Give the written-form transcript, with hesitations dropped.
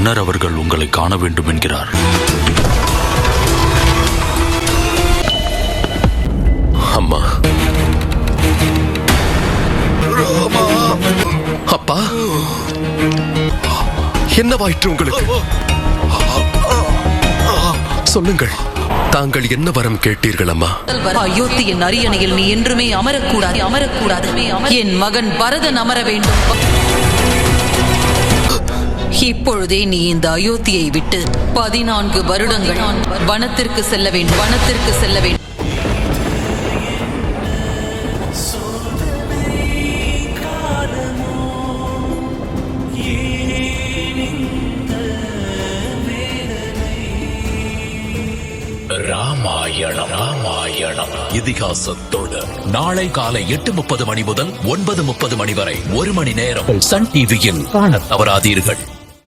மன்னர் அவர்கள் உங்களை காண வேண்டும் என்கிறார். அம்மா, அப்பா, என்னவாயிற்று உங்களுக்கு? சொல்லுங்கள், தாங்கள் என்ன வரம் கேட்டீர்கள் அம்மா? அயோத்தியின் அரியணையில் நீ என்றுமே அமரக்கூடாது, அமரக்கூடாது. என் மகன் பரதன் அமர வேண்டும். இப்பொழுதே நீ இந்த அயோத்தியை விட்டு 14 வருடங்கள் வனத்திற்கு செல்ல வேண்டும், வனத்திற்கு செல்ல வேண்டும். ராமாயணம் இதிகாசத்தோடு நாளை காலை 8:30 மணி முதல் 9:30 மணி வரை 1 மணி நேரம் சன் டிவியில் காணத் தவறாதீர்கள்.